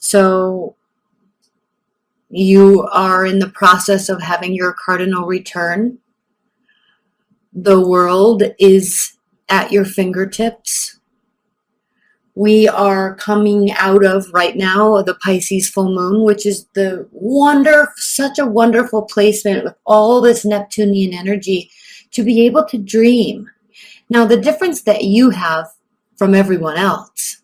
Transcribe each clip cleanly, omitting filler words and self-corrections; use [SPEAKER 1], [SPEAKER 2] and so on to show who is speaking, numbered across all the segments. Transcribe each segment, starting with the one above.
[SPEAKER 1] So you are in the process of having your cardinal return. The world is at your fingertips. We are coming out of right now the Pisces full moon, which is such a wonderful placement with all this Neptunian energy to be able to dream. Now, the difference that you have from everyone else,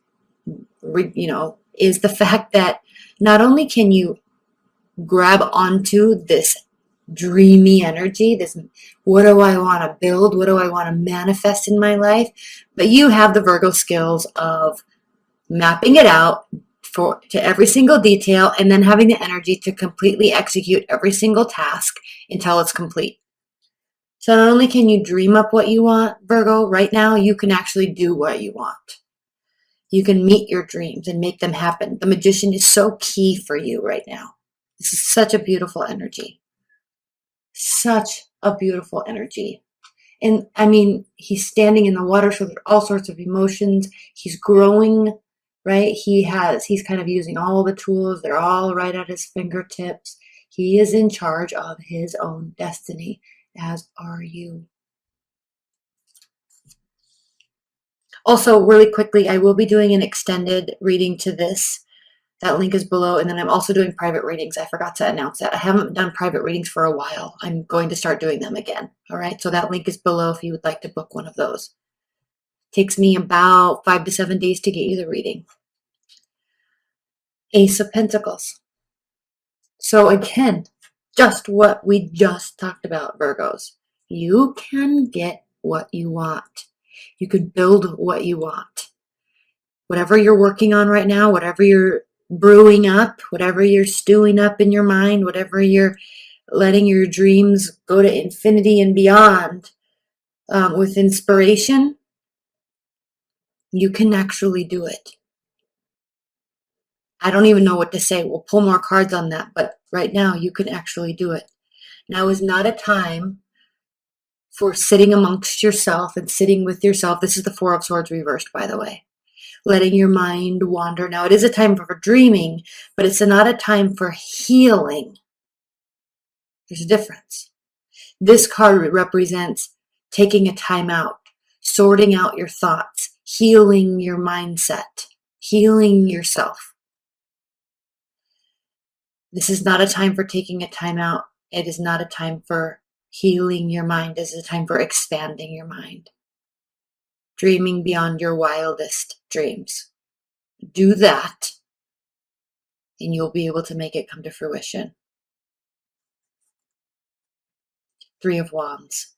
[SPEAKER 1] is the fact that not only can you grab onto this dreamy energy, this what do I want to build, what do I want to manifest in my life, but you have the Virgo skills of mapping it out to every single detail and then having the energy to completely execute every single task until it's complete. So not only can you dream up what you want, Virgo, right now you can actually do what you want. You can meet your dreams and make them happen. The magician is so key for you right now. This is such a beautiful energy. Such a beautiful energy. And I mean, he's standing in the water, so there's all sorts of emotions. He's growing, right? He's kind of using all the tools. They're all right at his fingertips. He is in charge of his own destiny, as are you. Also, really quickly, I will be doing an extended reading to this. That link is below. And then I'm also doing private readings. I forgot to announce that. I haven't done private readings for a while. I'm going to start doing them again. All right. So that link is below if you would like to book one of those. Takes me about 5 to 7 days to get you the reading. Ace of Pentacles. So again, just what we just talked about, Virgos. You can get what you want. You can build what you want. Whatever you're working on right now, whatever you're brewing up, whatever you're stewing up in your mind, whatever you're letting your dreams go to infinity and beyond with inspiration, you can actually do it. I don't even know what to say. We'll pull more cards on that, but right now you can actually do it. Now is not a time for sitting amongst yourself and sitting with yourself. This is the Four of Swords reversed, by the way. Letting your mind wander. Now, it is a time for dreaming, but it's not a time for healing. There's a difference. This card represents taking a time out, sorting out your thoughts, healing your mindset, healing yourself. This is not a time for taking a time out. It is not a time for healing your mind. This is a time for expanding your mind. Dreaming beyond your wildest dreams. Do that, and you'll be able to make it come to fruition. Three of Wands.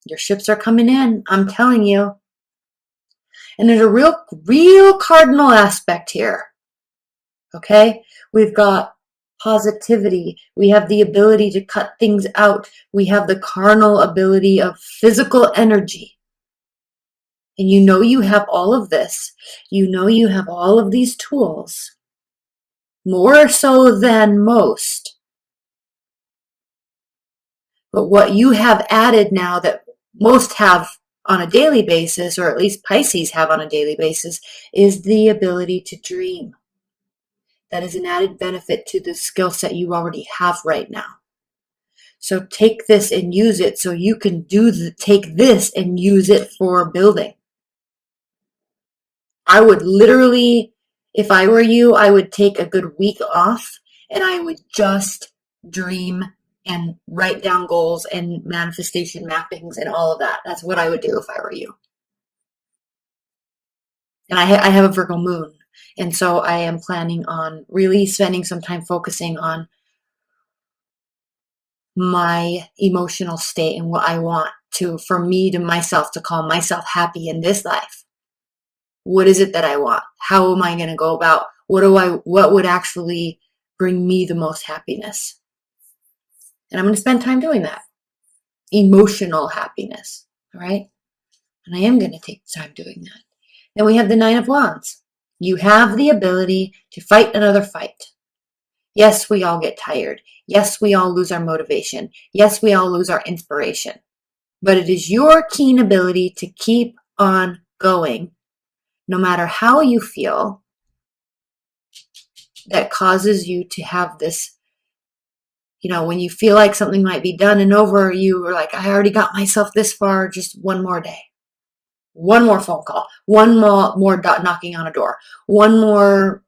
[SPEAKER 1] Your ships are coming in, I'm telling you. And there's a real cardinal aspect here. Okay? We've got positivity. We have the ability to cut things out. We have the carnal ability of physical energy. And you know you have all of this. You know you have all of these tools. More so than most. But what you have added now that most have on a daily basis, or at least Pisces have on a daily basis, is the ability to dream. That is an added benefit to the skill set you already have right now. So take this and use it so you can take this and use it for building. I would literally, if I were you, I would take a good week off and I would just dream and write down goals and manifestation mappings and all of that. That's what I would do if I were you. And I have a Virgo moon. And so I am planning on really spending some time focusing on my emotional state and what I want for myself to call myself happy in this life. What is it that I want? How am I going to go about? What would actually bring me the most happiness? And I'm going to spend time doing that. Emotional happiness. All right. And I am going to take time doing that. Then we have the Nine of Wands. You have the ability to fight another fight. Yes, we all get tired. Yes, we all lose our motivation. Yes, we all lose our inspiration. But it is your keen ability to keep on going, no matter how you feel, that causes you to have this, when you feel like something might be done and over, you are like, I already got myself this far, just one more day. One more phone call, one more knocking on a door, one more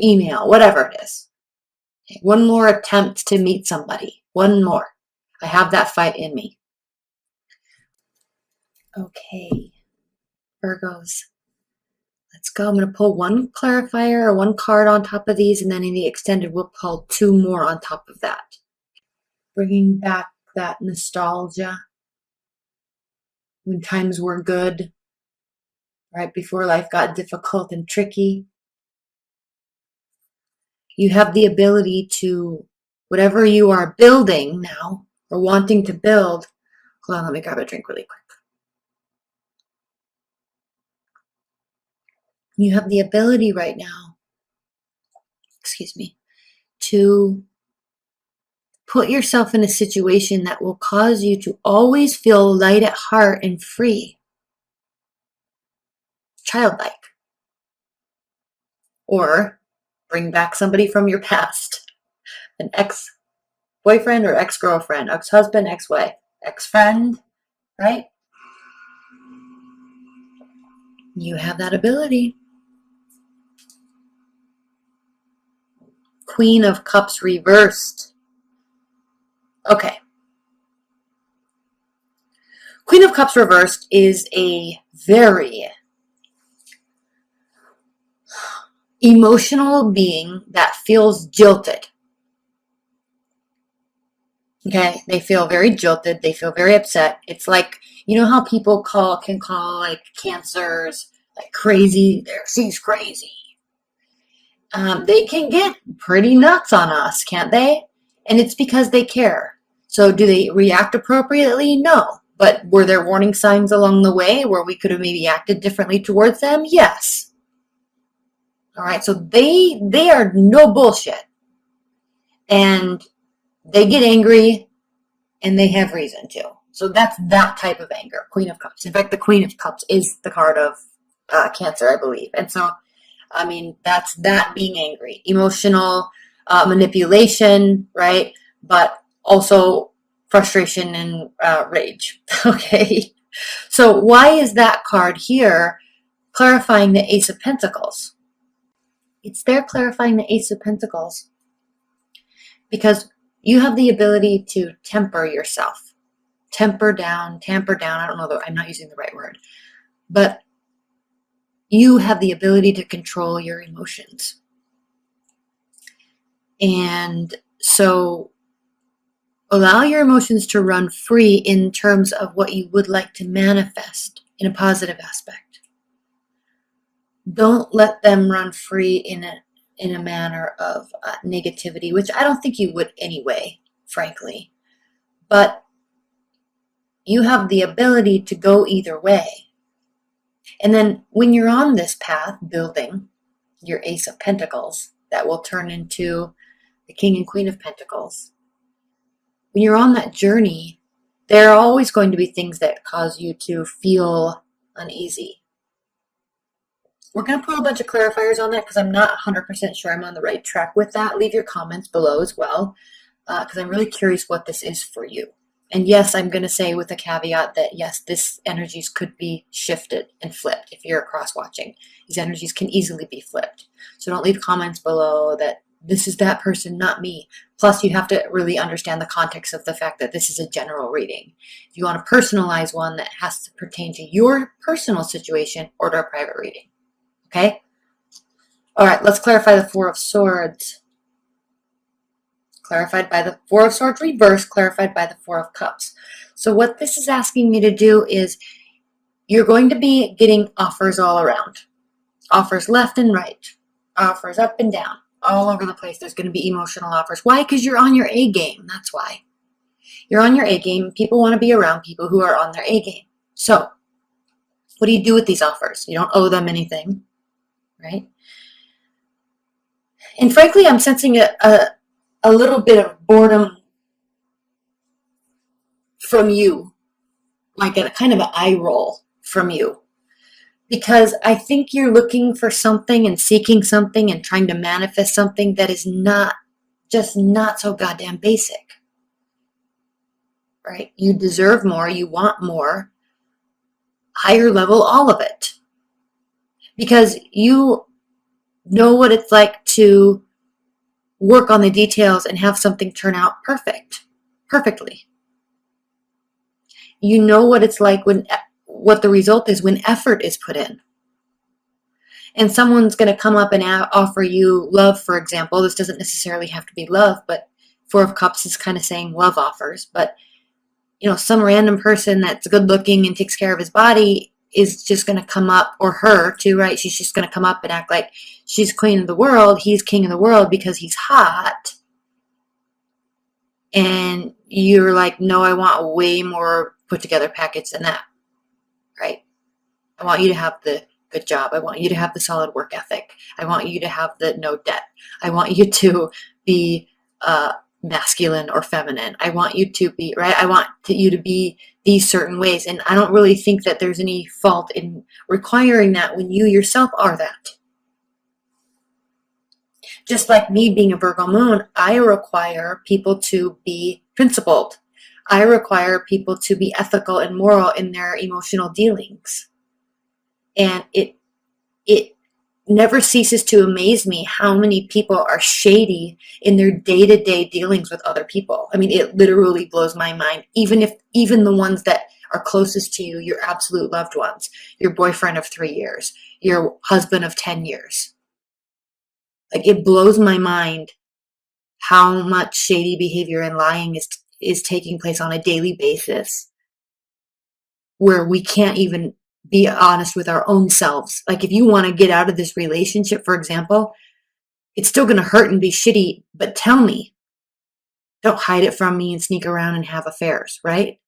[SPEAKER 1] email, whatever it is. One more attempt to meet somebody, one more. I have that fight in me. Okay, Virgos, let's go. I'm going to pull one clarifier or one card on top of these, and then in the extended, we'll pull two more on top of that. Bringing back that nostalgia when times were good, right before life got difficult and tricky. You have the ability to, whatever you are building now or wanting to build, hold on, let me grab a drink really quick. You have the ability right now, to put yourself in a situation that will cause you to always feel light at heart and free, childlike. Or bring back somebody from your past, an ex-boyfriend or ex-girlfriend, ex-husband, ex-wife, ex-friend, right? You have that ability. Queen of Cups reversed. Okay. Queen of Cups reversed is a very emotional being that feels jilted. Okay, they feel very jilted. They feel very upset. It's like, you know how people can call like cancers like crazy. She's crazy. They can get pretty nuts on us, can't they? And it's because they care. So do they react appropriately? No. But were there warning signs along the way where we could have maybe acted differently towards them? Yes. All right. So they are no bullshit. And they get angry and they have reason to. So that's that type of anger, Queen of Cups. In fact, the Queen of Cups is the card of Cancer, I believe. And so, I mean, that's that being angry, emotional manipulation, right? But also frustration and rage. Okay. So why is that card here clarifying the Ace of Pentacles? It's there clarifying the Ace of Pentacles because you have the ability to temper yourself. Tamper down. I don't know, I'm not using the right word. But you have the ability to control your emotions. And so allow your emotions to run free in terms of what you would like to manifest in a positive aspect. Don't let them run free in a manner of negativity, which I don't think you would anyway, frankly. But you have the ability to go either way. And then when you're on this path, building your Ace of Pentacles, that will turn into the King and Queen of Pentacles. When you're on that journey, there are always going to be things that cause you to feel uneasy. We're going to put a bunch of clarifiers on that because I'm not 100% sure I'm on the right track with that. Leave your comments below as well because I'm really curious what this is for you. And yes, I'm going to say with a caveat that yes, this energies could be shifted and flipped if you're cross-watching. These energies can easily be flipped. So don't leave comments below that this is that person, not me. Plus, you have to really understand the context of the fact that this is a general reading. If you want to personalize one that has to pertain to your personal situation, order a private reading. Okay? All right, let's clarify the Four of Swords. Clarified by the Four of Swords reverse, clarified by the Four of Cups. So what this is asking me to do is you're going to be getting offers all around. Offers left and right. Offers up and down. All over the place. There's going to be emotional offers. Why? Because you're on your A game. That's why. You're on your A game. People want to be around people who are on their A game. So what do you do with these offers? You don't owe them anything, right? And frankly, I'm sensing a little bit of boredom from you, like a kind of an eye roll from you. Because I think you're looking for something and seeking something and trying to manifest something that is not so goddamn basic, right? You deserve more, you want more, higher level, all of it. Because you know what it's like to work on the details and have something turn out perfectly. You know what it's like what the result is when effort is put in. And someone's going to come up and offer you love, for example. This doesn't necessarily have to be love, but Four of Cups is kind of saying love offers. But, some random person that's good looking and takes care of his body is just going to come up, or her too, right? She's just going to come up and act like she's queen of the world. He's king of the world because he's hot. And you're like, no, I want a way more put together package than that, right? I want you to have the good job. I want you to have the solid work ethic. I want you to have the no debt. I want you to be masculine or feminine. I want you to be, right? I want you to be these certain ways. And I don't really think that there's any fault in requiring that when you yourself are that. Just like me being a Virgo moon, I require people to be principled. I require people to be ethical and moral in their emotional dealings. And it never ceases to amaze me how many people are shady in their day-to-day dealings with other people. I mean, it literally blows my mind. Even the ones that are closest to you, your absolute loved ones, your boyfriend of 3 years, your husband of 10 years. Like, it blows my mind how much shady behavior and lying is taking place on a daily basis, where we can't even be honest with our own selves. Like, if you want to get out of this relationship, for example, it's still going to hurt and be shitty, but tell me. Don't hide it from me and sneak around and have affairs, right?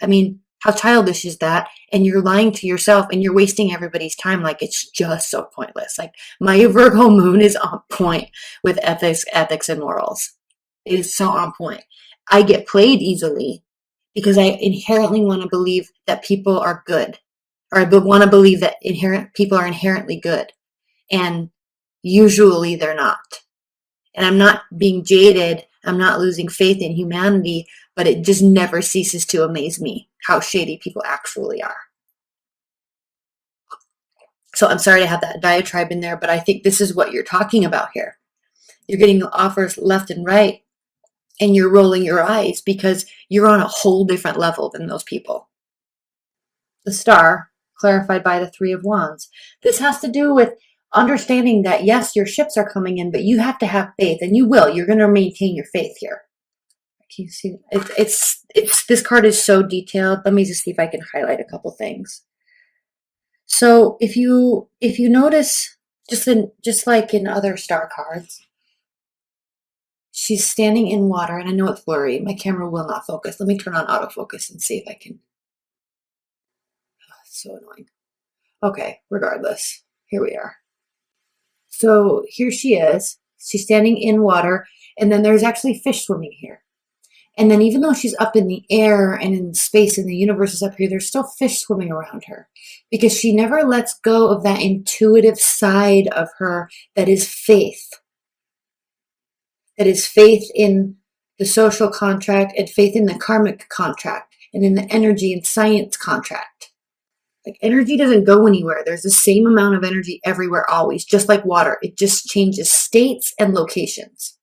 [SPEAKER 1] I mean, how childish is that? And you're lying to yourself and you're wasting everybody's time. Like, it's just so pointless. Like, my Virgo moon is on point with ethics and morals. It is so on point. I get played easily because I inherently want to believe that people are good, or I want to believe that people are inherently good. And usually they're not. And I'm not being jaded. I'm not losing faith in humanity, but it just never ceases to amaze me how shady people actually are. So I'm sorry to have that diatribe in there, but I think this is what you're talking about here. You're getting offers left and right, and you're rolling your eyes because you're on a whole different level than those people. The Star, clarified by the Three of Wands. This has to do with understanding that, yes, your ships are coming in, but you have to have faith, and you will. You're going to maintain your faith here. Can you see? It's this card is so detailed. Let me just see if I can highlight a couple things. So if you notice, just like in other star cards, she's standing in water, and I know it's blurry. My camera will not focus. Let me turn on autofocus and see if I can. Oh, it's so annoying. Okay, regardless, here we are. So here she is. She's standing in water, and then there's actually fish swimming here. And then even though she's up in the air and in space and the universe is up here, there's still fish swimming around her because she never lets go of that intuitive side of her that is faith. That is faith in the social contract and faith in the karmic contract and in the energy and science contract. Like, energy doesn't go anywhere. There's the same amount of energy everywhere always, just like water. It just changes states and locations.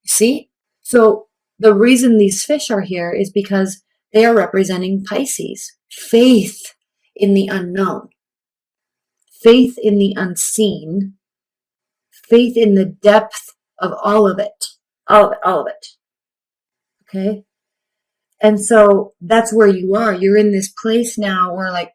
[SPEAKER 1] You see? So the reason these fish are here is because they are representing Pisces. Faith in the unknown. Faith in the unseen. Faith in the depth of all of it. All of it. Okay? And so that's where you are. You're in this place now where, like,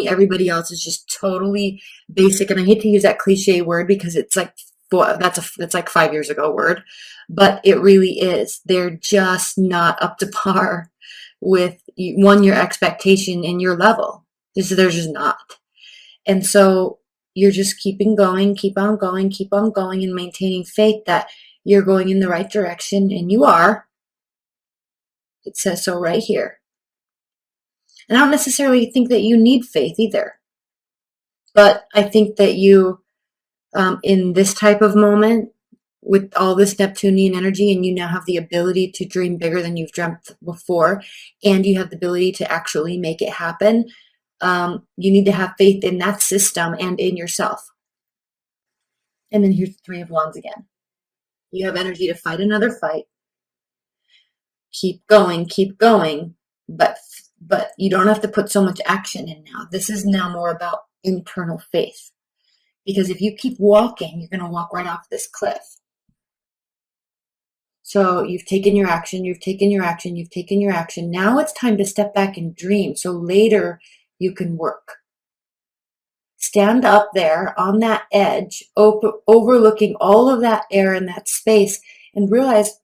[SPEAKER 1] everybody else is just totally basic. And I hate to use that cliche word because it's like, that's like 5 years ago word, but it really is. They're just not up to par with your expectation and your level. They're just not. And so you're just keep on going, and maintaining faith that you're going in the right direction, and you are. It says so right here. And I don't necessarily think that you need faith either. But I think that you, in this type of moment, with all this Neptunian energy, and you now have the ability to dream bigger than you've dreamt before, and you have the ability to actually make it happen, you need to have faith in that system and in yourself. And then here's the Three of Wands again. You have energy to fight another fight, keep going, but you don't have to put so much action in now. This is now more about internal faith. Because if you keep walking, you're going to walk right off this cliff. So you've taken your action, you've taken your action, you've taken your action. Now it's time to step back and dream. So later you can work. Stand up there on that edge, overlooking all of that air and that space, and realize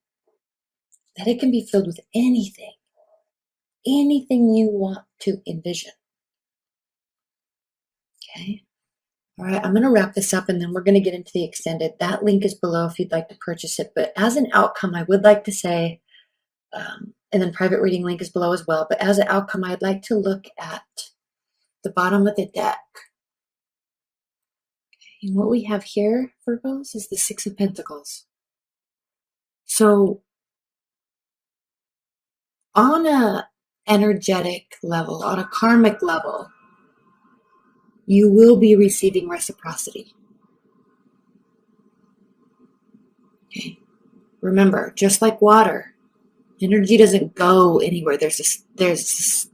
[SPEAKER 1] that it can be filled with anything you want to envision. Okay. All right, I'm going to wrap this up and then we're going to get into the extended. That link is below if you'd like to purchase it. But as an outcome, I would like to say, and then private reading link is below as well. But as an outcome, I'd like to look at the bottom of the deck. And what we have here, Virgos, is the Six of Pentacles. So on a energetic level, on a karmic level, you will be receiving reciprocity. Okay. Remember, just like water, energy doesn't go anywhere. There's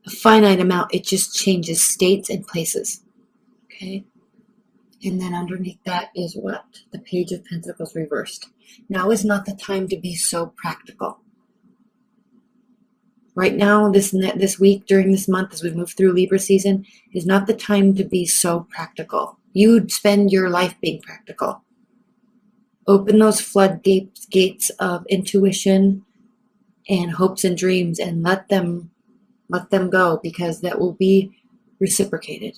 [SPEAKER 1] a finite amount. It just changes states and places. Okay. And then underneath that is what? The Page of Pentacles reversed. Now is not the time to be so practical. Right now, this week, during this month, as we move through Libra season, is not the time to be so practical. You spend your life being practical. Open those floodgates of intuition and hopes and dreams and let them go, because that will be reciprocated.